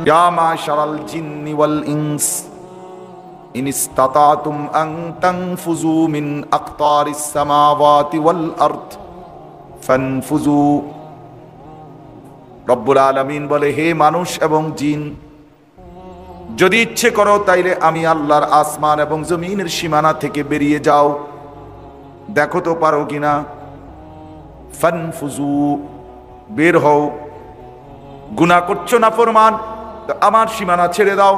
ইয়া মাশারাল জিন্নি ওয়াল ইনস in ইসতাতাতুম আন তানফুযু মিন আকতারিস সামাওয়াতি ওয়াল আরদ ফানফুযু। রব্বুল আলামিন বলে, হে মানুষ এবং জিন, যদি ইচ্ছে করো তাইলে আমি আল্লাহর আসমান এবং জমিনের সীমানা থেকে বেরিয়ে যাও, দেখো তো পারো কিনা। ফানফুযু, বের হও। গুনাহ করছো না ফরমান, তো আমার সীমানা ছেড়ে দাও।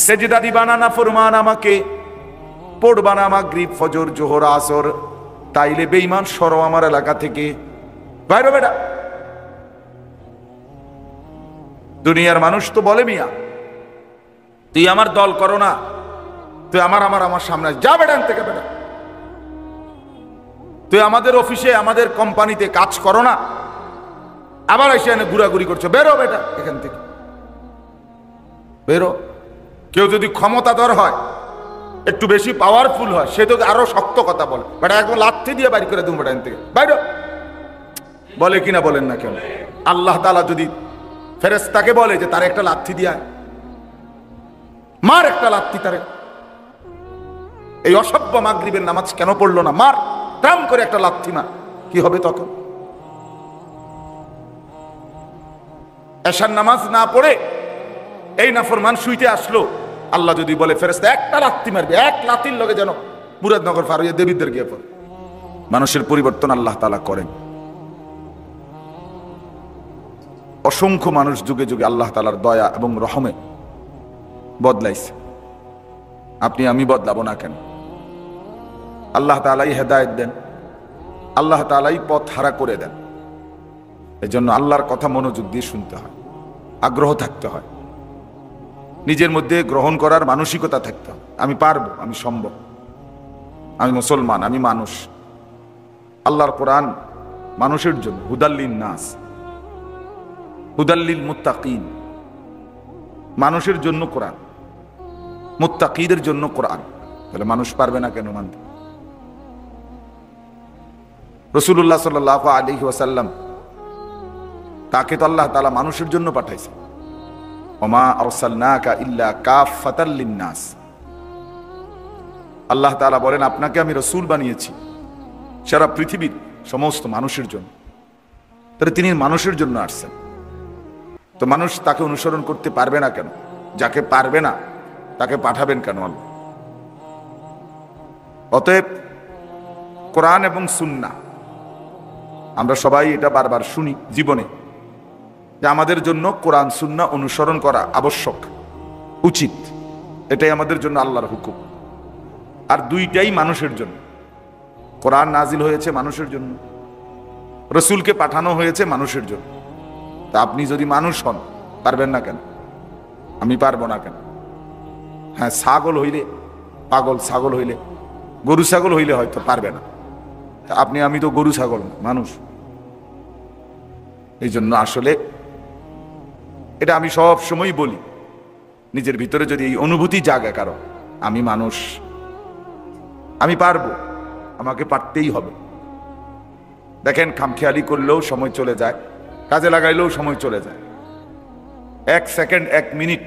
সেজদা দিবা না ফরমান আমাকে, পড়বা না মাগরিব ফজর জোহর আসর, তাইলে বেঈমান সরো আমার এলাকা থেকে, বাইরে বেটা। দুনিয়ার মানুষ তো বলে, মিয়া তুই আমার দল করো না, তুই আমার সামনে যা বেটা থেকে বেটা, তুই আমাদের অফিসে আমাদের কোম্পানিতে কাজ করো না, আবার এসে এনে ঘুরাঘুরি করছো, বেরো বেটা এখান থেকে, বেরো। কেউ যদি ক্ষমতাধর হয়, একটু বেশি পাওয়ারফুল হয়, সে তো আরো শক্ত কথা বলে, বেটা একদম লাথি দিয়ে বাইর করে দেবো বেটা এখান থেকে, বাইরো। বলে কিনা বলেন না কেন? আল্লাহ তাআলা যদি ফেরেশতাকে বলে যে তার একটা লাথি দিয়া মার, একটা লাথি তারে, এই অসভ্য মাগরিবের নামাজ কেন পড়লো না, মার, টাম করে একটা লাথি মার, কি হবে তখন? এশার নামাজ না পড়ে এই নাফরমান শুইতে আসলো, আল্লাহ যদি বলে ফেরেশতা একটা লাথি মারবে, এক লাথির লগে যেন মুরাদনগর ফারুইয়া দেবীদের গিয়ে পড়ে। মানুষের পরিবর্তন আল্লাহ তাআলা করেন। অসংখ্য মানুষ যুগে যুগে আল্লাহ তাআলার দয়া এবং রহমে বদলাইছে, আপনি আমি বদলাবো না কেন? আল্লাহ তাআলাই হেদায়েত দেন, আল্লাহ তাআলাই পথ হারা করে দেন। এজন্য আল্লাহর কথা মনোযোগ দিয়ে শুনতে হয়, আগ্রহ থাকতে হয়, নিজের মধ্যে গ্রহণ করার মানসিকতা থাকতে হয়। আমি পারবো, আমি সম্ভব, আমি মুসলমান, আমি মানুষ। আল্লাহর কোরআন মানুষের জন্য, হুদাল্লিন নাস, হুদাল্লিল মুত্তাকিন, মানুষের জন্য কোরআন, মুত্তাকিদের জন্য কোরআন। তাহলে মানুষ পারবে না কেন মানতে? রাসূলুল্লাহ সাল্লাল্লাহু আলাইহি ওয়াসাল্লাম, তাকে তো আল্লাহ তাআলা মানুষের জন্য পাঠাইছে। ওমা আরসালনাকা ইল্লা কাফাতাল লিন্নাস। আল্লাহ তাআলা বলেন, আপনাকে আমি রাসূল বানিয়েছি সারা পৃথিবীর সমস্ত মানুষের জন্য। তাহলে তিনি মানুষের জন্য আসছেন, তো মানুষ তাকে অনুসরণ করতে পারবে না কেন? যাকে পারবে না তাকে পাঠাবেন কেন আল্লাহ? অতএব কোরআন এবং সুন্নাহ, আমরা সবাই এটা বারবার শুনি জীবনে, যে আমাদের জন্য কোরআন সুন্নাহ অনুসরণ করা আবশ্যক, উচিত। এটাই আমাদের জন্য আল্লাহর হুকুম। আর দুইটাই মানুষের জন্য। কোরআন নাজিল হয়েছে মানুষের জন্য, রসুলকে পাঠানো হয়েছে মানুষের জন্য। তা আপনি যদি মানুষ হন, পারবেন না কেন? আমি পারবো না কেন? হ্যাঁ, ছাগল হইলে, পাগল ছাগল হইলে, গরু ছাগল হইলে হয়তো পারবে না। আপনি আমি তো গরু ছাগল না, মানুষ। এই জন্য আসলে এটা আমি সব সময় বলি, নিজের ভিতরে যদি এই অনুভূতি জাগে কারো, আমি মানুষ, আমি পারবো, আমাকে পারতেই হবে। দেখেন, খামখেয়ালি করলেও সময় চলে যায়, কাজে লাগাইলেও সময় চলে যায়। এক সেকেন্ড, এক মিনিট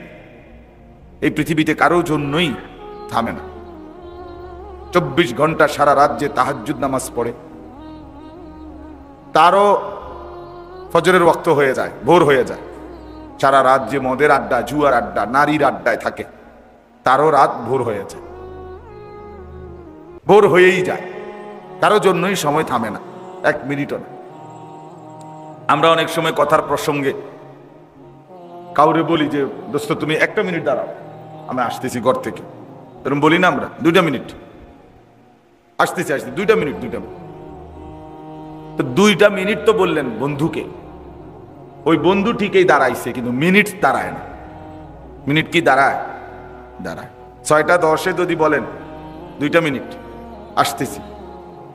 এই পৃথিবীতে কারোর জন্যই থামে না। 24 ঘন্টা সারা রাত যে তাহাজ্জুদ নামাজ পড়ে, তারও ফজরের ওয়াক্ত হয়ে যায়, ভোর হয়ে যায়। সারা রাত যে মদের আড্ডা, জুয়ার আড্ডা, নারীর আড্ডায় থাকে, তারও রাত ভোর হয়ে যায়, ভোর হয়েই যায়। কারো জন্যই সময় থামে না, এক মিনিটও না। আমরা অনেক সময় কথার প্রসঙ্গে কাউরে বলি যে, দোস্ত তুমি একটা মিনিট দাঁড়াও, আমি আসতেছি ঘর থেকে, এরকম বলি না আমরা? 2 মিনিট আসতেছি, 2 মিনিট। তো 2 মিনিট তো বললেন বন্ধুকে, ওই বন্ধু ঠিকই দাঁড়াইছে, কিন্তু মিনিট দাঁড়ায় না। মিনিট কি দাঁড়ায়? দাঁড়ায়। 6টা 10-এ যদি বলেন 2 মিনিট আসতেছি,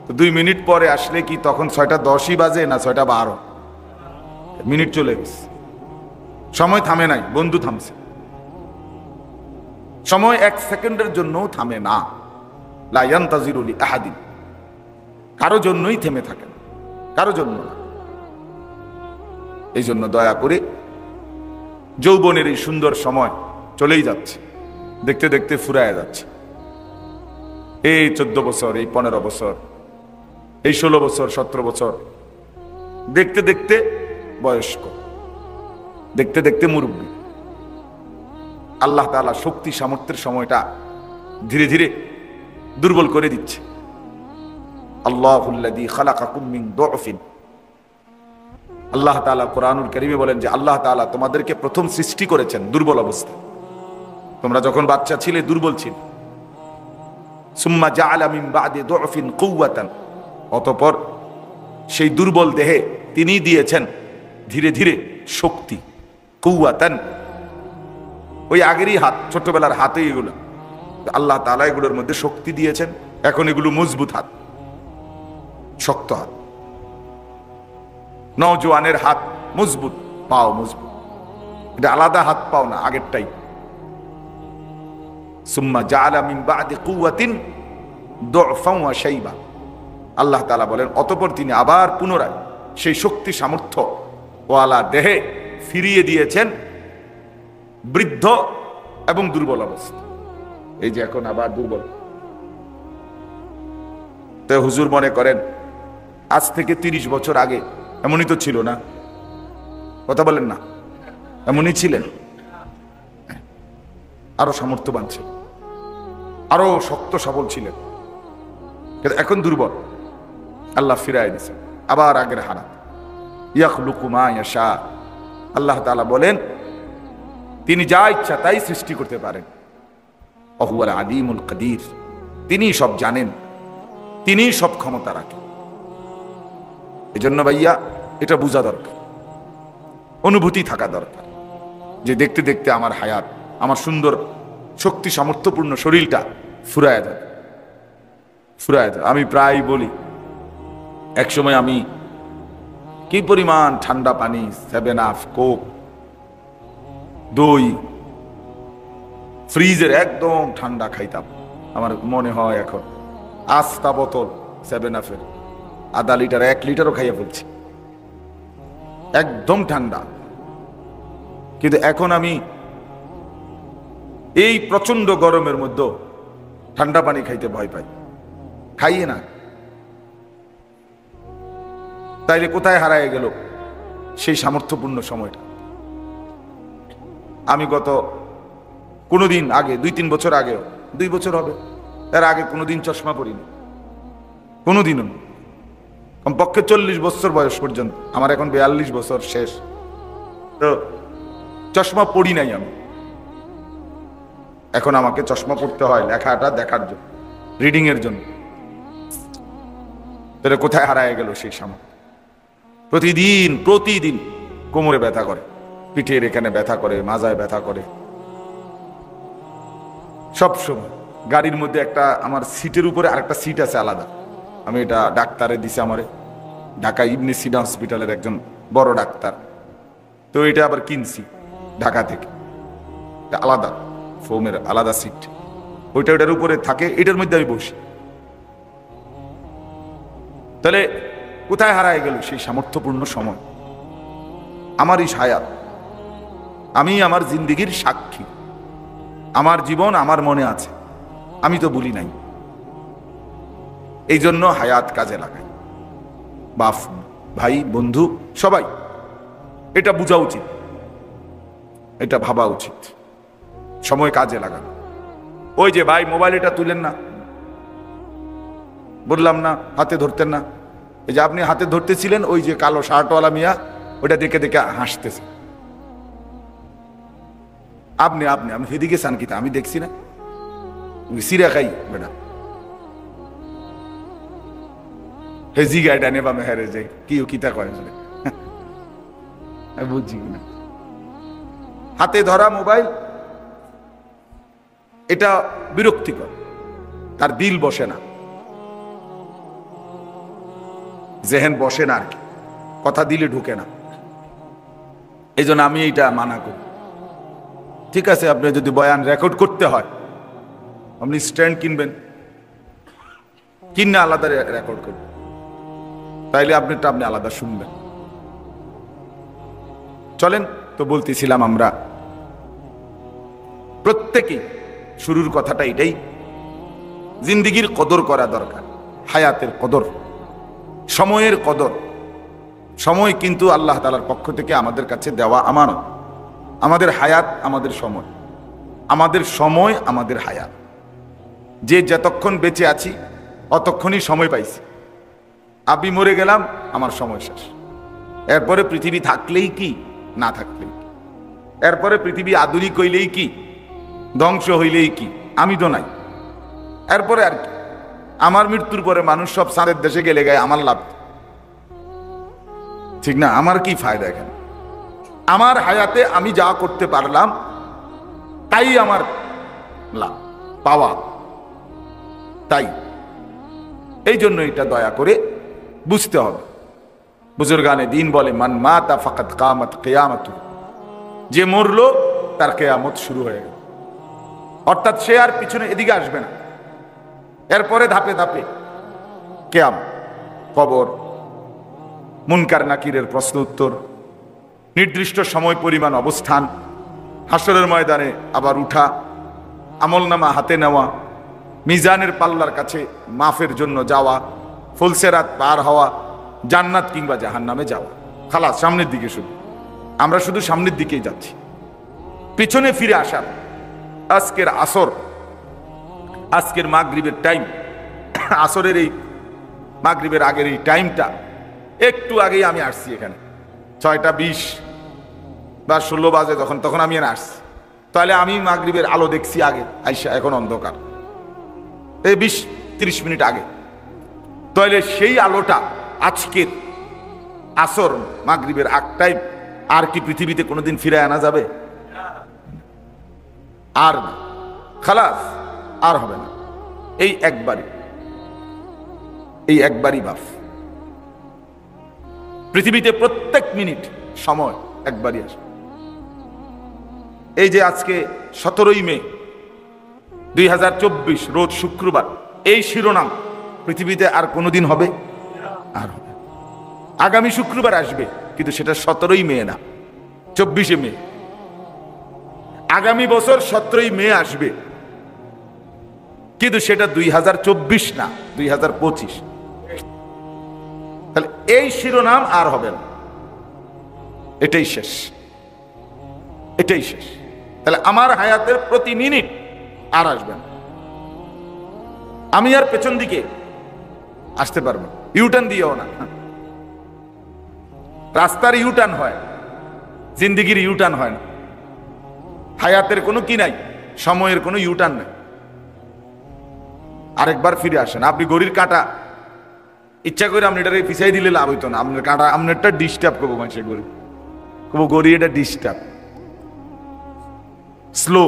তো 2 মিনিট পরে আসলে কি তখন 6টা 10ই বাজে না 6টা 12? মিনিট চলে গেছে, সময় থামে নাই, বন্ধু থামছে। সময় 1 সেকেন্ডের জন্যও থামে না। লা ইয়ান্তাজিরু লি আহাদিন, কারো জন্যই থেমে থাকে না, কারো জন্য না। এই জন্য দয়া করে যৌবনের এই সুন্দর সময় চলেই যাচ্ছে, দেখতে দেখতে ফুরায় যাচ্ছে। এই 14 বছর, এই 15 বছর, এই 16 বছর, 17 বছর, দেখতে দেখতে বয়স্ক, দেখতে দেখতে মুরব্বী। আল্লাহ তাআলা শক্তি সামর্থ্যের সময়টা ধীরে ধীরে দুর্বল করে দিচ্ছে। আল্লাহুল্লাযী খালাকাকুম মিন দুআফিন, আল্লাহ তাআলা কোরআনুল কারীমে বলেন যে আল্লাহ তাআলা তোমাদেরকে প্রথম সৃষ্টি করেছেন দুর্বল অবস্থায়। তোমরা যখন বাচ্চা ছিলে দুর্বল ছিলে। সুম্মা জাআলা মিন বাদি দুআফিন কুওয়াতান, অতঃপর সেই দুর্বল দেহে তিনি দিয়েছেন ধীরে ধীরে শক্তি। কুওয়াতান, ওই আগেরই হাত, ছোটবেলার হাতে এগুলো, আল্লাহ তাআলা এগুলোর মধ্যে শক্তি দিয়েছেন। এখন এগুলো মজবুত হাত, শক্ত হাত। নওজোয়ানের হাত মজবুত, পাও মজবুত, এটা আলাদা হাত পাও না, আগেরটাই। সুম্মা জাআলা মিন বাদি কুওয়াতিন দুআফান ওয়া শাইবা, আল্লাহ তাআলা বলেন অতঃপর তিনি আবার পুনরায় সেই শক্তি সামর্থ্য ওয়ালা দেহে ফিরিয়ে দিয়েছেন বৃদ্ধ এবং দুর্বল অবস্থা। এই যে এখন আবার দুর্বল। তো হুজুর মনে করেন আজ থেকে 30 বছর আগে এমনই তো ছিল না? কথা বলেন না, এমনই ছিলেন? আরো সামর্থ্যবান ছিলেন, আরো শক্ত সবল ছিলেন, এখন দুর্বল। আল্লাহ ফিরায় দিয়েছেন আবার আগের হারাত। ইয়াখলুকু মা ইয়াশা, আল্লাহ তাআলা বলেন তিনি যা ইচ্ছা তাই সৃষ্টি করতে পারেন। ওহুয়াল আলিমুল কাদির, তিনি সব জানেন, তিনি সব ক্ষমতা রাখেন। এজন্য ভাইয়া এটা বোঝা দরকার, অনুভূতি থাকা দরকার যে দেখতে দেখতে আমার হায়াত, আমার সুন্দর শক্তি সামর্থ্যপূর্ণ শরীরটা ফুরায় যাবে, ফুরায় যাবে। আমি প্রায় বলি, একসময় আমি কি পরিমাণ ঠান্ডা পানি, 7 আপ, কোক, দই, ফ্রিজের একদম ঠান্ডা খাইতাম। আমার মনে হয় এখন আস্তা বোতল 7 আপের আধা লিটার, 1 লিটারও খাইয়া ফেলছি, একদম ঠান্ডা। কিন্তু এখন আমি এই প্রচন্ড গরমের মধ্যে ঠান্ডা পানি খাইতে ভয় পাই, খাইয়ে না। তাইলে কোথায় হারায় গেল সেই সামর্থ্যপূর্ণ সময়টা? আমি গত কোনোদিন আগে, 2-3 বছর আগেও, 2 বছর হবে, এর আগে কোনোদিন চশমা পরিনি, কোনোদিনও। কমপক্ষে 40 বছর বয়স পর্যন্ত, আমার এখন 42 বছর শেষ, তো চশমা পড়ি নাই আমি। এখন আমাকে চশমা পড়তে হয় লেখাটা দেখার জন্য, রিডিং এর জন্য। তাহলে কোথায় হারায় গেল সেই সামর্থ্য? প্রতিদিন প্রতিদিন কোমরে ব্যথা করে, পিঠের এখানে ব্যথা করে, মাজায় ব্যথা করে, সব সময়। গাড়ির মধ্যে একটা আমার সিটের উপরে আরেকটা সিট আছে আলাদা, আমি এটা ডাক্তারে দিছে আমারে, ঢাকা ইবনে সিনা হসপিটালের একজন বড় ডাক্তার, তো এটা আবার কিনছি ঢাকা থেকে, আলাদা ফোমের আলাদা সিট, ওইটার উপরে থাকে, এটার মধ্যে আমি বসি। তাহলে কোথায় হারায় গেল সেই সামর্থ্যপূর্ণ সময়? আমার এই হায়াত, আমি আমার জিন্দেগির সাক্ষী, আমার জীবন আমার মনে আছে, আমি তো বলি নাই। এই জন্য হায়াত কাজে লাগাই। বাপ, ভাই, বন্ধু সবাই এটা বোঝা উচিত, এটা ভাবা উচিত, সময় কাজে লাগানো। ওই যে ভাই মোবাইল এটা তুলেন না, বললাম না হাতে ধরতেন না, এই যে আপনি হাতে ধরতেছিলেন, ওই যে কালো শার্টওয়ালা মিয়া ওটা দেখে দেখে হাসতেছে। আপনি আপনি আমি সেদিকে চান কিতা, আমি দেখছি না, সিরা খাই বেটা হেজি গাইডা নেবা মেহারে যে কি কিতা করে বুঝছি কিনা। হাতে ধরা মোবাইল এটা বিরক্তিকর, তার দিল বসে না, জেহেন বসে না, আর কি কথা দিলে ঢুকে না। এই জন্য আমি এইটা মানা করি। ঠিক আছে, আপনি যদি বয়ান রেকর্ড করতে হয় আপনি স্ট্যান্ড কিনবেন, কিনে আলাদা রেকর্ড করবেন, তাইলে আপনি আলাদা শুনবেন। চলেন তো বলতেছিলাম আমরা প্রত্যেকেই শুরুর কথাটা এটাই, জিন্দিগির কদর করা দরকার, হায়াতের কদর, সময়ের কদর। সময় কিন্তু আল্লাহ তাআলার পক্ষ থেকে আমাদের কাছে দেওয়া আমানত। আমাদের হায়াত আমাদের সময়, আমাদের সময় আমাদের হায়াত। যে যতক্ষণ বেঁচে আছি অতক্ষণই সময় পাইছি। আমি মরে গেলাম, আমার সময় শেষ। এরপরে পৃথিবী থাকলেই কি, না থাকলেই কি, এরপরে পৃথিবী আধুনিক হইলেই কি, ধ্বংস হইলেই কি, আমি তো নাই। এরপরে আর কি, আমার মৃত্যুর পরে মানুষ সব সারের দেশে গেলে গায়ে আমার লাভ, ঠিক না? আমার কি ফায়দা এখানে? আমার হায়াতে আমি যা করতে পারলাম তাই আমার লাভ পাওয়া। তাই এই জন্য এটা দয়া করে বুঝতে হবে। বুজুর্গানে দিন বলে, মান মাতা ফাকাত কামাত কিয়ামাতু, যে মরলো তার কিয়ামত শুরু হয়ে গেল। অর্থাৎ সে আর পিছনে এদিকে আসবে না। এরপরে ধাপে ধাপে কিয়ামত, কবর, মুনকার নাকিরের প্রশ্ন উত্তর, নির্দিষ্ট সময় পরিমাণ অবস্থান, হাসরের ময়দানে আবার উঠা, আমলনামা হাতে নেওয়া, মিজানের পাল্লার কাছে মাফের জন্য যাওয়া, ফুলসেরাত পার হওয়া, জান্নাত কিংবা জাহান্নামে যাওয়া। খালাস, সামনের দিকে শুধু, আমরা শুধু সামনের দিকেই যাচ্ছি, পিছনে ফিরে আসার। আজকের আসর, আজকের মাগরিবের টাইম, আসরের এই মাগরিবের আগের এই টাইমটা, একটু আগেই আমি আসছি এখানে, 6টা 20 বা 16 বাজে যখন, তখন আমি এখানে আসছি। তাহলে আমি মাগরিবের আলো দেখছি আগে আইসা, এখন অন্ধকার, এই 20-30 মিনিট আগে। তাহলে সেই আলোটা আজকের আসর মাগরিবের আগ টাইম আর কি পৃথিবীতে কোনোদিন ফিরে আনা যাবে? আর না, খালাস, আর হবে না। এই একবারই বাফ। পৃথিবীতে প্রত্যেক মিনিট সময় একবারই আসে। এই যে আজকে 17ই মে 2024, রোজ শুক্রবার, এই শিরোনাম পৃথিবীতে আর কোনোদিন হবে? আর হবে। আগামী শুক্রবার আসবে, কিন্তু সেটা 17ই মে না, 24শে মে। আগামী বছর 17ই মে আসবে, কিন্তু সেটা 2024 না, 2025। তাহলে এই শিরোনাম আর হবে না, এটাই শেষ, এটাই শেষ। তাহলে আমার হায়াতের প্রতি মিনিট আর আসবে না। আমি আর পেছন দিকে আসতে পারবো, ইউটার্ন দিয়েও না। রাস্তার ইউটার্ন হয়, জিন্দিগির ইউটার্ন হয় না। হায়াতের কোনো কি নাই, সময়ের কোনো ইউটার্ন নাই। আরেকবার ফিরে আসেন। আপনি গড়ির কাঁটা ইচ্ছা করে আপনি এটাকে পিছাই দিলে লাভ হইতো না। আপনার কাঁটা, আপনারটা ডিস্টার্ব করবো, মানুষের গড়ি কবো, গড়ি এটা ডিস্টার্ব, স্লো।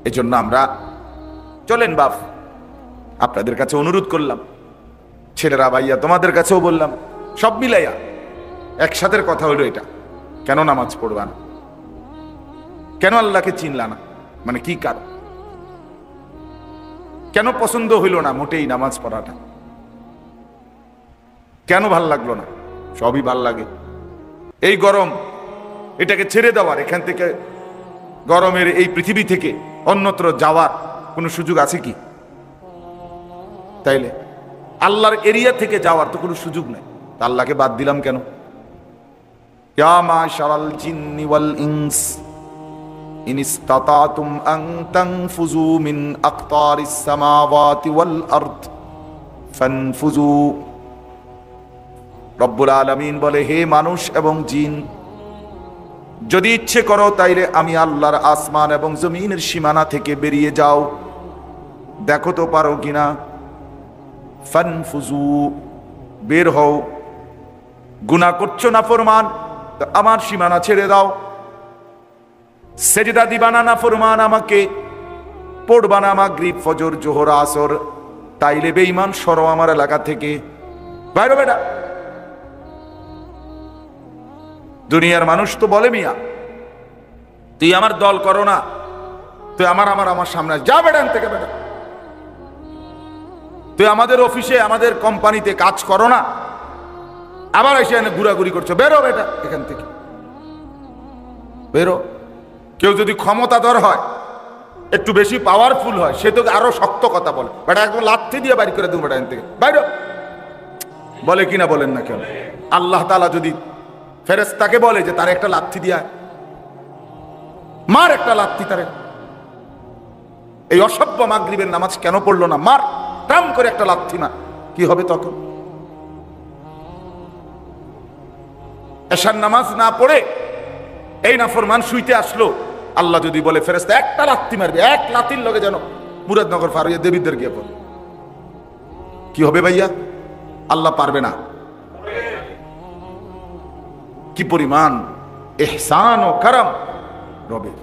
এই জন্য আমরা চলেন বাপ, আপনাদের কাছে অনুরোধ করলাম, ছেলেরা, ভাইয়া, তোমাদের কাছেও বললাম, সব মিলাইয়া একসাথে কথা হলো এটা, কেন নামাজ পড়বা না, কেন আল্লাহকে চিনলা না, মানে কি কারণ, কেন পছন্দ হইল না মোটেই নামাজ পড়াটা, কেন ভাল লাগলো না? সবই ভাল লাগে। এই গরম, এটাকে ছেড়ে দেওয়ার, এখান থেকে গরমের এই পৃথিবী থেকে অন্যত্র যাওয়ার কোনো সুযোগ আছে কি? তাইলে আল্লাহর এরিয়া থেকে যাওয়ার তো কোনো সুযোগ নেই। আল্লাহকে বাদ দিলাম কেন? ইয়া মাশারাল জিন্নি ওয়াল ইনস ইন ইসতাতাতুম আন তানফুযু মিন আকতারিস সামাওয়াতি ওয়াল আরদ ফানফুযু। রব্বুল আলামিন বলে, হে মানুষ এবং জিন, যদি ইচ্ছে করো তাইলে আমি আল্লাহর আসমান এবং জমিনের সীমানা থেকে বেরিয়ে যাও, দেখো তো পারো কিনা। ফানফুযু, বের হও। গুনাহ করছো না ফরমান, তো আমার সীমানা ছেড়ে দাও। সেজদা দিবা না ফরমান আমাকে, পড়বা না মাগরিব ফজর জোহর আসর, তাইলে বেঈমান সরো আমার এলাকা থেকে, বাইরে বেটা। দুনিয়ার মানুষ তো বলে, মিয়া তুই আমার দল করো না, তুই আমার সামনে যা, বেটা থেকে বেটা, তুই আমাদের অফিসে আমাদের কোম্পানিতে কাজ করো না, আবার এসে এনে ঘুরাঘুরি করছো, বেরো বেটা এখান থেকে। বেরো। কেউ যদি ক্ষমতাধর হয়, একটু বেশি পাওয়ারফুল হয়, সে তো আরো শক্ত কথা বলে, বেটা একদম লাথি দিয়ে বাড়ি করে দেবো বেটা এখান থেকে বাইরে, বলে কিনা বলেন না কেন? আল্লাহ তাআলা যদি ফেরেশতাকে বলে যে তার একটা লাথি দিয়া মার, একটা লাথি তারে, এই অসভ্য মাগরিবের নামাজ কেন পড়লো না, মার, টাম করে একটা লাথি মার, কি হবে তখন? এশার নামাজ না পড়ে এই নাফরমান শুইতে আসলো, আল্লাহ যদি বলে ফেরেশতা একটা লাথি মারবে, এক লাথির লগে যেন মুরাদনগর ফারুইয়া দেবীদের গিয়ে পড়ে, কি হবে ভাইয়া? আল্লাহ পারবে না? কি পরিমাণ ইহসান ও করম রবের,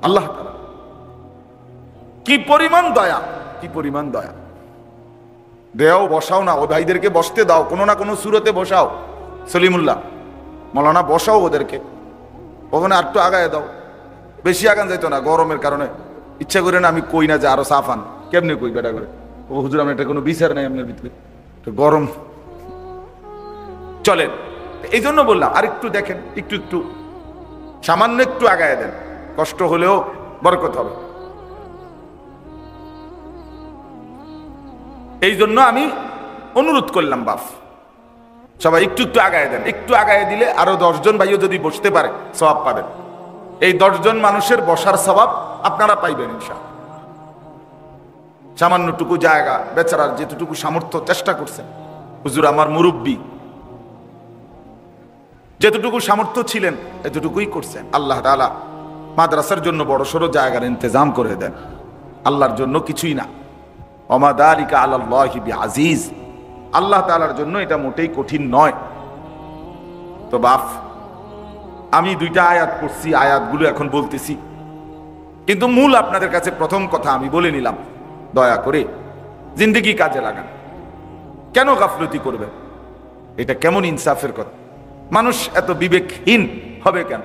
আল্লাহ তাআলা কি পরিমাণ দয়া, কি পরিমাণ দয়া। দেও, বসাও না, ও ভাইদেরকে বসতে দাও, কোনো না কোনো সুরতে বসাও, সলিমুল্লাহ মৌলানা বসাও ওদেরকে, ওখানে আর একটু আগায় দাও, বেশি আগান যাইতো না, গরমের কারণে ইচ্ছা করে না আমি কই না যে আরো সাফান, কেমনে কই বেটা করে, ও হুজুর আমার এটা কোনো বিচার নাই আপনার ভিতরে, গরম চলেন। এই জন্য বললাম আর একটু দেখেন, একটু একটু সামান্য একটু আগায় দেন, কষ্ট হলেও বরকত হবে। এই জন্য আমি অনুরোধ করলাম, বাপ সবাই একটু একটু আগায় দেন, একটু আগায় দিলে আরো 10 জন ভাইও যদি বসতে পারে সওয়াব পাবেন। এই 10 জন মানুষের বসার সওয়াব আপনারা পাইবেন ইনশাআল্লাহ। সামান্যটুকু জায়গা, বেচারার যেটুকু সামর্থ্য চেষ্টা করছেন, হুজুর আমার মুরব্বী, যেতটুকু সামর্থ্য ছিলেন এতটুকুই করছেন। আল্লাহ তাআলা মাদ্রাসার জন্য বড় সড়ো জায়গার ইন্তজাম করে দেন, আল্লাহর জন্য কিছুই না। ওমা যালিকা আলাল্লাহি বিআজিজ, আল্লাহ তাআলার জন্য এটা মোটেই কঠিন নয়। তো বাপ, আমি 2টা আয়াত পড়ছি, আয়াতগুলো এখন বলতেছি, কিন্তু মূল আপনাদের কাছে প্রথম কথা আমি বলে নিলাম, দয়া করে জিন্দেগি কাজে লাগান। কেন গাফলতি করবেন? এটা কেমন ইনসাফের কথা? মানুষ এত বিবেকহীন হবে কেন?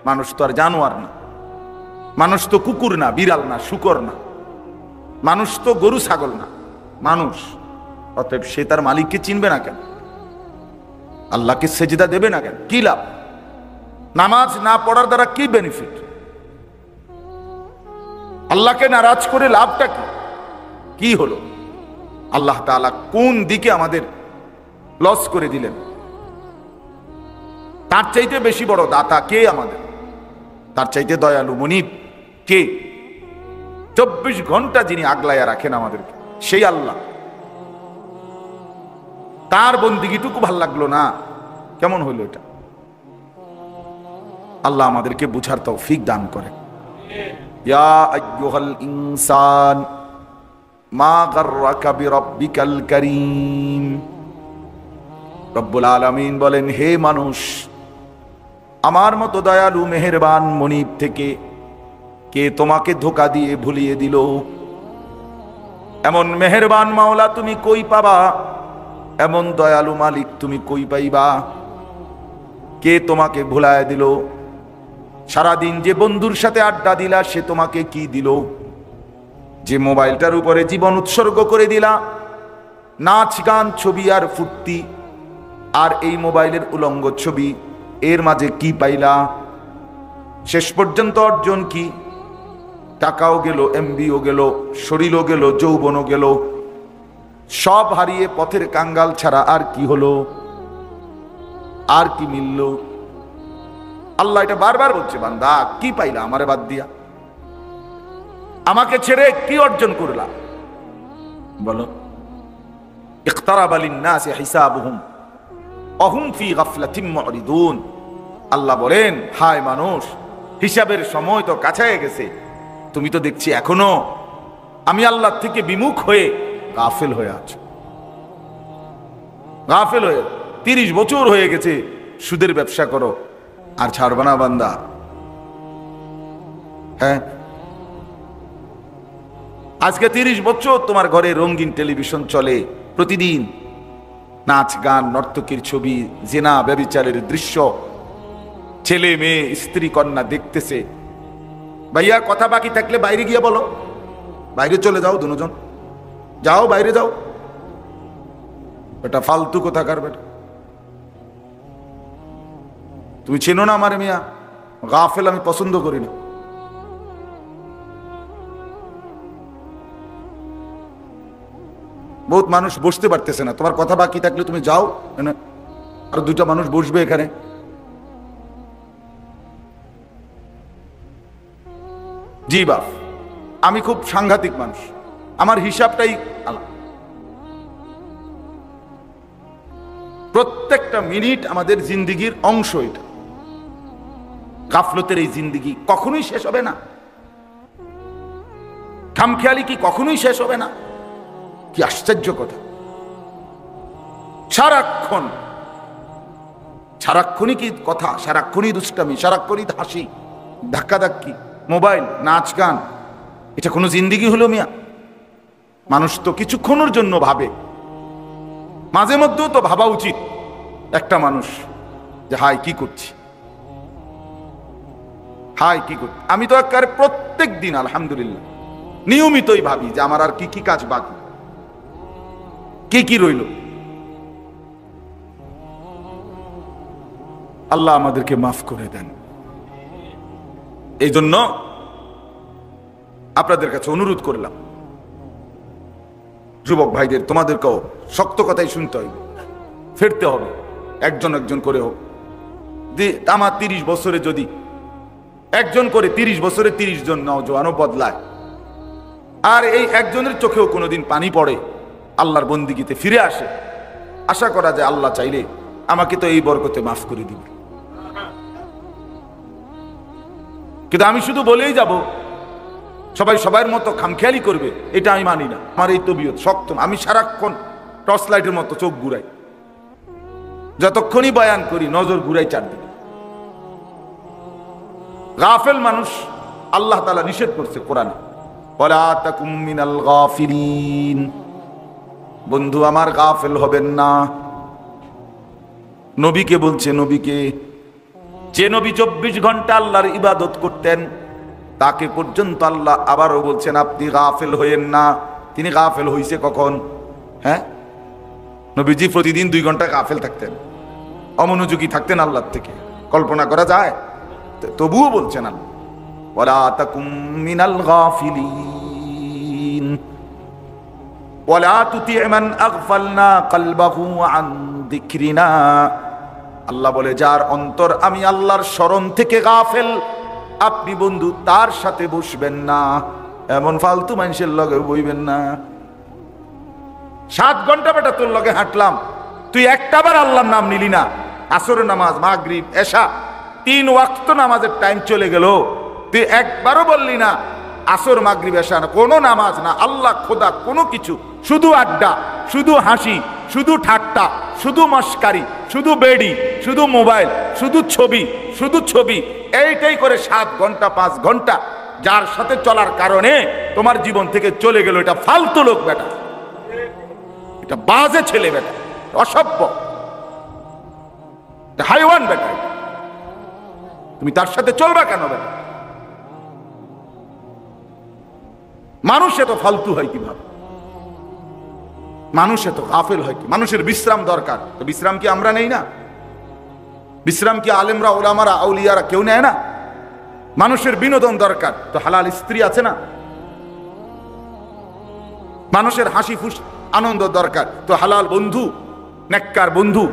মানুষ তো আর জানোয়ার না, মানুষ তো কুকুর না, বিড়াল না, শূকর না, মানুষ তো গরু ছাগল না, মানুষ। অতএব সে তার মালিককে চিনবে না কেন? আল্লাহকে সেজদা দেবে না কেন? কি লাভ? নামাজ না পড়ার দ্বারা কি বেনিফিট? আল্লাহকে নারাজ করে লাভটা কি? কি হলো? আল্লাহ তাআলা কোন দিকে আমাদের লস করে দিলেন? তার চাইতে বেশি বড় দাতা কে আমাদের? তার চাইতে দয়ালু মনিব কে? 24 ঘন্টা যিনি আগলাইয়া রাখেন আমাদেরকে, সেই আল্লাহ। তার বন্দিগিটুকু ভাল লাগলো না, কেমন হইল এটা? আল্লাহ আমাদেরকে বুঝার তৌফিক দান করে। ইয়া আইয়ুহাল ইনসান মা গাররাকা বিরাব্বিকাল কারীম। রব্বুল আলামিন বলেন, হে মানুষ, আমার মতো দয়ালু মেহেরবান মনিব থেকে কে তোমাকে ধোঁকা দিয়ে ভুলিয়ে দিল? এমন মেহেরবান মাওলা তুমি কই পাবা? এমন দয়ালু মালিক তুমি কই পাইবা? কে তোমাকে ভুলায় দিল? সারাদিন যে বন্ধুর সাথে আড্ডা দিলা, সে তোমাকে কি দিল? যে মোবাইলটার উপরে জীবন উৎসর্গ করে দিলা, নাচ গান ছবি আর ফুর্তি, আর এই মোবাইলের উলঙ্গ ছবি, এর মাঝে কি পাইলা? শেষ পর্যন্ত অর্জন কি? টাকাও গেল, এমবিও গেল, শরীরও গেল, যৌবনও গেল, সব হারিয়ে পথের কাঙ্গাল ছাড়া আর কি হলো? আর কি মিলল? আল্লাহ এটা বারবার বলছে, বান্দা কি পাইলা আমারে বাদ দিয়া? আমাকে ছেড়ে কি অর্জন করলা? বলো। ইকতারাবা লিন-নাসি হিসাবুহুম ওয়া হুম ফি গাফলাতিন মুরিদুন। আল্লাহ বলেন, হায় মানুষ, হিসাবের সময় তো কাছে গেছে, তুমি তো দেখছি এখনো আমি আল্লাহ থেকে বিমুখ হয়ে গাফেল হয়ে আছো। গাফেল হয়ে 30 বছর হয়ে গেছে সুদের ব্যবসা করো, আর ছাড়বা না বান্দা। হ্যাঁ, আজকে 30 বছর তোমার ঘরে রঙিন টেলিভিশন চলে, প্রতিদিন নাচ গান, নর্তকীর ছবি, জিনা ব্যভিচারের দৃশ্য, ছেলে মেয়ে স্ত্রী কন্যা দেখতেছে। ভাইয়া কথা বাকি থাকলে বাইরে গিয়ে বলো, বাইরে চলে যাও, দুজন যাও, বাইরে যাও। এটা ফালতু কোথাকার বেটা, তুমি চেনো না আমার মিয়া? গাফেল আমি পছন্দ করি না। বহুত মানুষ বসতে পারতেছে না, তোমার কথা বাকি থাকলে তুমি যাও, আর দুইটা মানুষ বসবে এখানে। জি বাপ, আমি খুব সাংঘাতিক মানুষ, আমার হিসাবটাই আলাদা। প্রত্যেকটা মিনিট আমাদের জিন্দিগির অংশ। এটা গাফলতের এই জিন্দিগি কখনোই শেষ হবে না। খামখেয়ালি কি কখনোই শেষ হবে না? কি আশ্চর্য কথা! সারাক্ষণই কি কথা, সারাক্ষণই দুষ্টামি, সারাক্ষণই হাসি, ধাক্কাধাক্কি, মোবাইল, নাচ গান। এটা কোনো জিন্দিগি হলো মিয়া? মানুষ তো কিছুক্ষণের জন্য ভাবে, মাঝে মধ্যেও তো ভাবা উচিত একটা মানুষ যে হাই কি করছি, হাই কি করছি। আমি তো একেবারে প্রত্যেক দিন আলহামদুলিল্লাহ নিয়মিতই ভাবি যে আমার আর কি কি কাজ বাকি, কি কি রইল। আল্লাহ আমাদেরকে মাফ করে দেন। এই জন্য আপনাদের কাছে অনুরোধ করলাম, যুবক ভাইদের, তোমাদেরকেও শক্ত কথাই শুনতে হবে, ফিরতে হবে একজন একজন করে হোক। আমার 30 বছরে যদি একজন করে 30 বছরে 30 জন নওজোয়ানও বদলায়, আর এই একজনের চোখেও কোনোদিন পানি পড়ে, আল্লাহর বন্দিগিতে ফিরে আসে, আশা করা যায় আল্লাহ চাইলে আমাকে তো এই বরকতে মাফ করে দিবে। কিন্তু আমি শুধু বলেই যাব সবাই সবার মতো খামখেয়ালি করবে, এটা আমি মানি না। আমার এই তবিয়ত শক্ত, আমি সারাক্ষণ টর্চ লাইটের মতো চোখ ঘুরাই, যতক্ষণই বয়ান করি নজর ঘুরাই চারদিকে। গাফেল মানুষ আল্লাহ তাআলা নিষেধ করছে কোরআনে, ওয়ালা তাকুম মিনাল গাফিলিন। বন্ধু আমার, গাফেল হবেন না। নবীকে বলছে, নবীকে, যে নবী 24 ঘন্টা আল্লাহর ইবাদত করতেন, তাকে পর্যন্ত আল্লাহ আবারও বলছেন আপনি গাফেল হইয়েন না। তিনি গাফেল হইছে কখন? হ্যাঁ, নবীজি প্রতিদিন 2 ঘন্টা গাফেল থাকতেন, অমনোযোগী থাকতেন আল্লাহর থেকে, কল্পনা করা যায়? তবুও বলছেন আল্লাহ, ওয়ালা তাকুম মিনাল গাফিলিন ওয়ালা তুতি মান আগফালনা কলবাহু আন যিকরিনা। আল্লাহ বলে, যার অন্তর আমি আল্লাহর স্মরণ থেকে গাফেল, আপনি বন্ধু তার সাথে বসবেন না, এমন ফালতু মানুষের লগে বইবেন না। 7 ঘন্টা বেটা তোর লগে হাঁটলাম, তুই একটাবার আল্লাহর নাম নিলি না। আসরের নামাজ, মাগরিব, এশা, 3 ওয়াক্ত নামাজের টাইম চলে গেল, তুই একবারও বললি না আসর, মাগরিব, এশা না, কোনো নামাজ না, আল্লাহ, খোদা, কোনো কিছু, শুধু আড্ডা, শুধু হাসি, শুধু ঠাট্টা, শুধু মস্কারি, শুধু বেডি, শুধু মোবাইল, শুধু ছবি, শুধু ছবি, এইটাই করে 7 ঘন্টা 5 ঘন্টা যার সাথে চলার কারণে তোমার জীবন থেকে চলে গেল। এটা ফালতু লোক বেটা, এটা বাজে ছেলে বেটা, অসভ্য, এটা হাইওয়ান বেটা। তুমি তার সাথে চলবা কেন বেটা? মানুষ এত ফালতু হয় কিভাবে? মানুষ এত গাফেল হয় কি? মানুষের বিশ্রাম দরকার, তো বিশ্রাম কি আমরা নেই না? বিশ্রাম কি আলেমরা, ওলামারা, আউলিয়ারা কেউ নেয় না? মানুষের বিনোদন দরকার, তো হালাল স্ত্রী আছে না? মানুষের হাসি ফুস আনন্দ দরকার, তো হালাল বন্ধু, নেককার বন্ধু,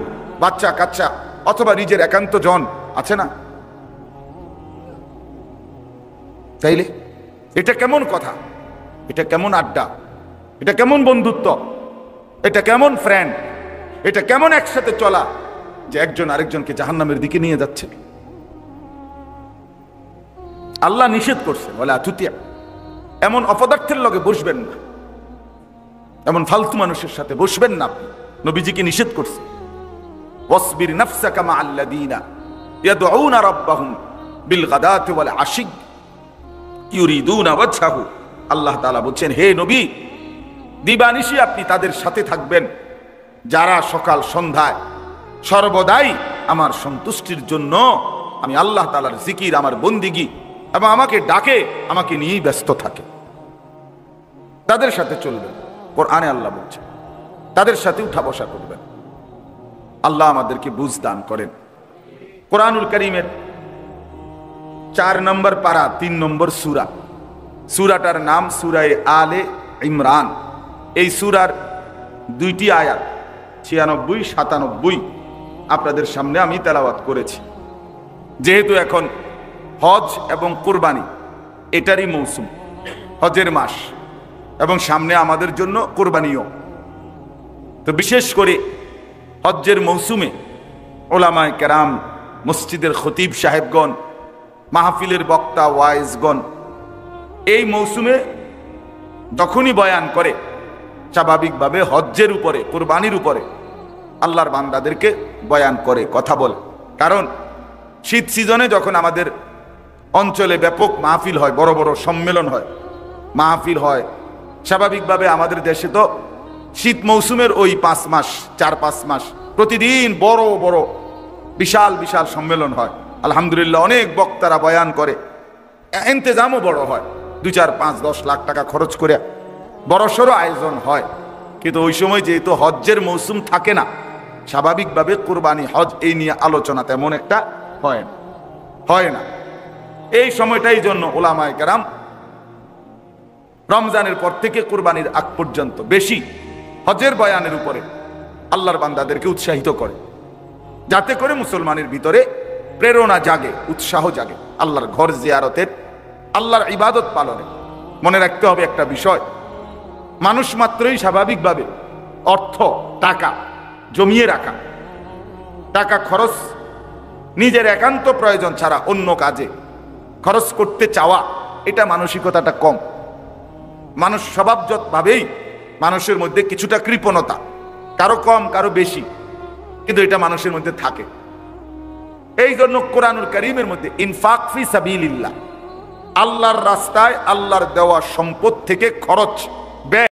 বাচ্চা কাচ্চা অথবা নিজের একান্ত জন আছে না? তাইলে এটা কেমন কথা? এটা কেমন আড্ডা? এটা কেমন বন্ধুত্ব? এটা কেমন ফ্রেন্ড? এটা কেমন একসাথে চলা যে একজন আরেকজনকে জাহান্নামের দিকে নিয়ে যাচ্ছে? আল্লাহ নিষেধ করছে, বলে আতুতিয়া, এমন অপদার্থের লগে বসবেন না, এমন ফালতু মানুষের সাথে বসবেন না। নবীজিকে নিষেধ করছে, ওয়াসবির নাফসাকা মা আল্লাযীনা ইয়াদউনা রাব্বাহুম বিল গাদাতি ওয়াল আশি ইউরিদুনা ওয়াজহাহু। আল্লাহ তাআলা বলছেন, হে নবী, দিবানিশি আপনি তাদের সাথে থাকবেন যারা সকাল সন্ধ্যায় সর্বদাই আমার সন্তুষ্টির জন্য, আমি আল্লাহ তাআলার জিকির, আমার বন্দিগি এবং আমাকে ডাকে, আমাকে নিয়েই ব্যস্ত থাকে। তাদের সাথে চলবেন। কোরআনে আল্লাহ বলছেন তাদের সাথে উঠা বসা করবেন। আল্লাহ আমাদেরকে বুঝ দান করেন। কোরআনুল কারীমের 4 নম্বর পারা 3 নম্বর সূরা। সূরাটার নাম সূরায়ে আলে ইমরান। এই সূরার 2টি আয়াত 96 97 আপনাদের সামনে আমি তেলাওয়াত করেছি। যেহেতু এখন হজ এবং কুরবানি এটারই মৌসুম, হজের মাস, এবং সামনে আমাদের জন্য কুরবানিও। তো বিশেষ করে হজ্জের মৌসুমে ওলামায়ে কেরাম, মসজিদের খতিব সাহেবগণ, মাহফিলের বক্তা ওয়াইজগণ এই মৌসুমে যখনই বয়ান করে স্বাভাবিকভাবে হজ্জের উপরে, কুরবানির উপরে আল্লাহর বান্দাদেরকে বয়ান করে, কথা বলে। কারণ শীত সিজনে যখন আমাদের অঞ্চলে ব্যাপক মাহফিল হয়, বড় বড় সম্মেলন হয়, মাহফিল হয়, স্বাভাবিকভাবে আমাদের দেশে তো শীত মৌসুমের ওই 5 মাস 4-5 মাস প্রতিদিন বড় বড় বিশাল বিশাল সম্মেলন হয়। আলহামদুলিল্লাহ, অনেক বক্তারা বয়ান করে, ইন্তেজামও বড় হয়, 2, 4, 5, 10 লাখ টাকা খরচ করে বড়সড় আয়োজন হয়। কিন্তু ওই সময় যেহেতু হজ্জের মৌসুম থাকে না, স্বাভাবিকভাবে কুরবানি হজ এই নিয়ে আলোচনা তেমন একটা হয় না। এই সময়টাই জন্য ওলামায়ে কেরাম রমজানের পর থেকে কুরবানির আগ পর্যন্ত বেশি হজের বয়ানের উপরে আল্লাহর বান্দাদেরকে উৎসাহিত করে, যাতে করে মুসলমানের ভিতরে প্রেরণা জাগে, উৎসাহ জাগে আল্লাহর ঘর জিয়ারতের, আল্লাহর ইবাদত পালনে। মনে রাখতে হবে একটা বিষয়, মানুষ মাত্রই স্বাভাবিকভাবে অর্থ, টাকা জমিয়ে রাখা, টাকা খরচ নিজের একান্ত প্রয়োজন ছাড়া অন্য কাজে খরচ করতে চাওয়া, এটা মানসিকতাটা কম। মানুষ স্বভাবজতভাবেই মানুষের মধ্যে কিছুটা কৃপণতা, কারো কম কারো বেশি, কিন্তু এটা মানুষের মধ্যে থাকে। এই জন্য কোরআনুল কারীমের মধ্যে ইনফাক ফি সাবিলিল্লাহ, আল্লাহর রাস্তায় আল্লাহর দেওয়া সম্পদ থেকে খরচ, ব্যয়